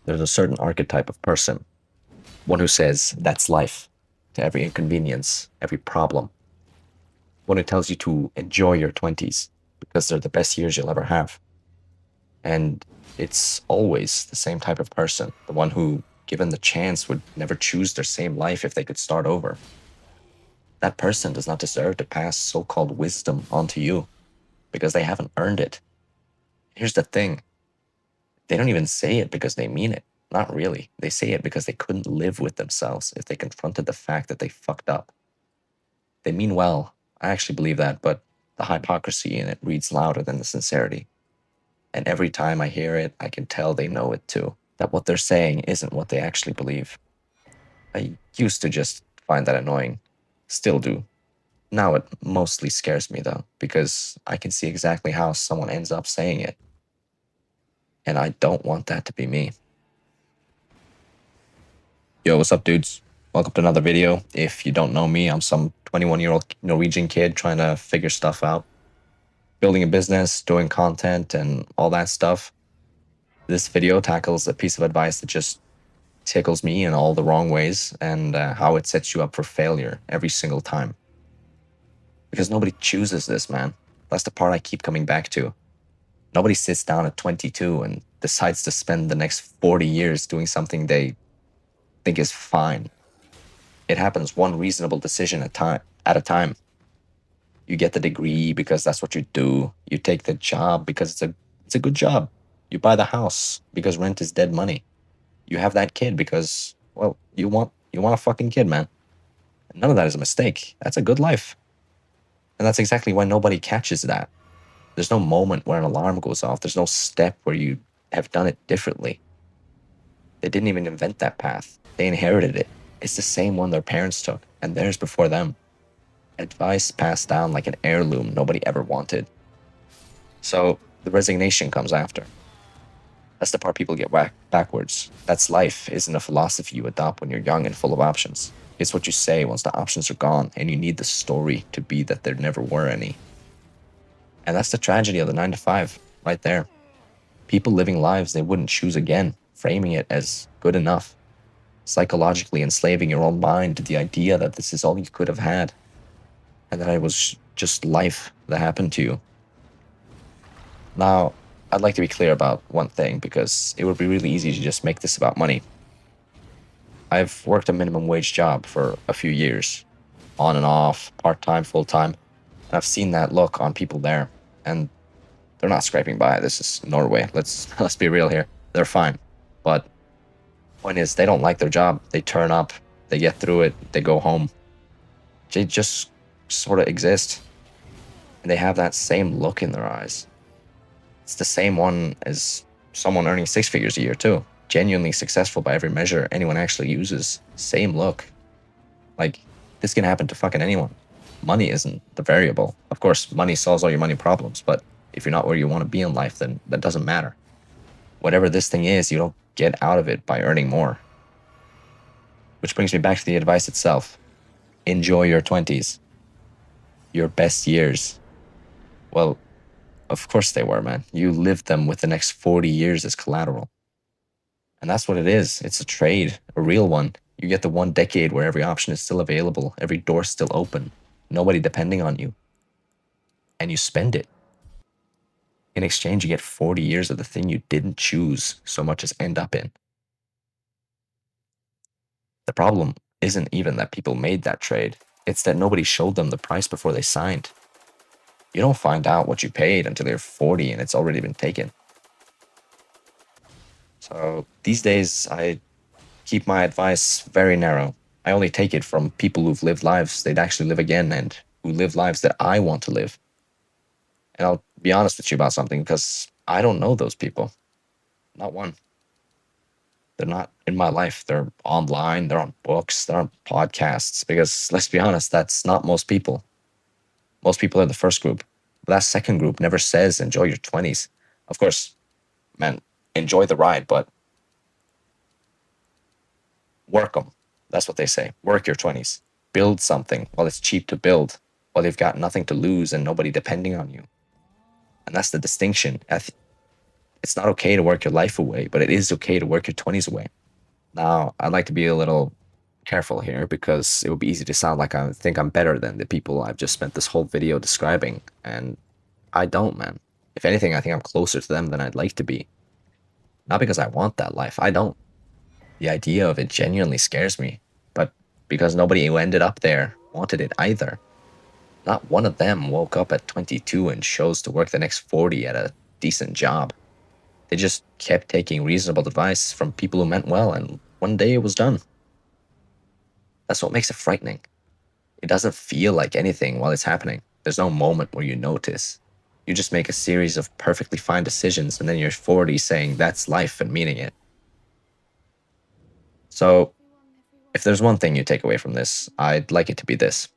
There's a certain archetype of person, one who says, that's life, to every inconvenience, every problem. One who tells you to enjoy your 20s because they're the best years you'll ever have. And it's always the same type of person, the one who, given the chance, would never choose their same life if they could start over. That person does not deserve to pass so called wisdom onto you because they haven't earned it. Here's the thing, they don't even say it because they mean it. Not really. They say it because they couldn't live with themselves if they confronted the fact that they fucked up. They mean well. I actually believe that, but the hypocrisy in it reads louder than the sincerity. And every time I hear it, I can tell they know it too. That what they're saying isn't what they actually believe. I used to just find that annoying. Still do. Now it mostly scares me though, because I can see exactly how someone ends up saying it. And I don't want that to be me. Yo, what's up, dudes? Welcome to another video. If you don't know me, I'm some 21-year-old Norwegian kid trying to figure stuff out, building a business, doing content, and all that stuff. This video tackles a piece of advice that just tickles me in all the wrong ways and how it sets you up for failure every single time. Because nobody chooses this, man. That's the part I keep coming back to. Nobody sits down at 22 and decides to spend the next 40 years doing something they think is fine. It happens one reasonable decision at a time. You get the degree because that's what you do. You take the job because it's a good job. You buy the house because rent is dead money. You have that kid because, well, you want a fucking kid, man. And none of that is a mistake. That's a good life. And that's exactly why nobody catches that. There's no moment where an alarm goes off. There's no step where you have done it differently. They didn't even invent that path. They inherited it. It's the same one their parents took, and theirs before them. Advice passed down like an heirloom nobody ever wanted. So the resignation comes after. That's the part people get whacked backwards. That's life isn't a philosophy you adopt when you're young and full of options. It's what you say once the options are gone and you need the story to be that there never were any. And that's the tragedy of the 9 to 5, right there. People living lives they wouldn't choose again, framing it as good enough, psychologically enslaving your own mind to the idea that this is all you could have had, and that it was just life that happened to you. Now, I'd like to be clear about one thing because it would be really easy to just make this about money. I've worked a minimum wage job for a few years, on and off, part-time, full-time, and I've seen that look on people there, and they're not scraping by. This is Norway. Let's be real here. They're fine. But point is, they don't like their job. They turn up, they get through it, they go home. They just sort of exist. And they have that same look in their eyes. It's the same one as someone earning 6 figures a year too. Genuinely successful by every measure anyone actually uses. Same look. Like, this can happen to fucking anyone. Money isn't the variable. Of course, money solves all your money problems, but if you're not where you want to be in life, then that doesn't matter. Whatever this thing is, you don't get out of it by earning more. Which brings me back to the advice itself. Enjoy your 20s. Your best years. Well, of course they were, man. You lived them with the next 40 years as collateral. And that's what it is. It's a trade, a real one. You get the 1 decade where every option is still available, every door still open, nobody depending on you. And you spend it. In exchange, you get 40 years of the thing you didn't choose so much as end up in. The problem isn't even that people made that trade. It's that nobody showed them the price before they signed. You don't find out what you paid until you're 40 and it's already been taken. So these days, I keep my advice very narrow. I only take it from people who've lived lives they'd actually live again and who live lives that I want to live. And I'll be honest with you about something because I don't know those people. Not one. They're not in my life. They're online, they're on books, they're on podcasts. Because let's be honest, that's not most people. Most people are the first group. But that second group never says enjoy your 20s. Of course, man, enjoy the ride, but work them. That's what they say. Work your 20s. Build something while it's cheap to build, while you've got nothing to lose and nobody depending on you. And that's the distinction. It's not okay to work your life away, but it is okay to work your 20s away. Now, I'd like to be a little careful here because it would be easy to sound like I think I'm better than the people I've just spent this whole video describing, and I don't, man. If anything, I think I'm closer to them than I'd like to be. Not because I want that life, I don't. The idea of it genuinely scares me, but because nobody who ended up there wanted it either. Not one of them woke up at 22 and chose to work the next 40 at a decent job. They just kept taking reasonable advice from people who meant well, and one day it was done. That's what makes it frightening. It doesn't feel like anything while it's happening. There's no moment where you notice. You just make a series of perfectly fine decisions, and then you're 40 saying that's life and meaning it. So, if there's one thing you take away from this, I'd like it to be this.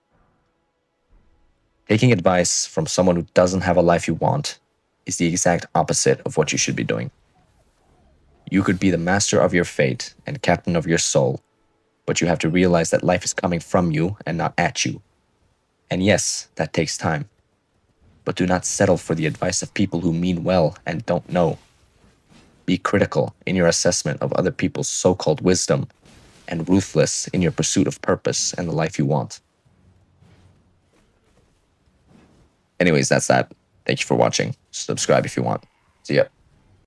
Taking advice from someone who doesn't have a life you want is the exact opposite of what you should be doing. You could be the master of your fate and captain of your soul, but you have to realize that life is coming from you and not at you. And yes, that takes time. But do not settle for the advice of people who mean well and don't know. Be critical in your assessment of other people's so called wisdom and ruthless in your pursuit of purpose and the life you want. Anyways, that's that. Thank you for watching. Subscribe if you want. See ya.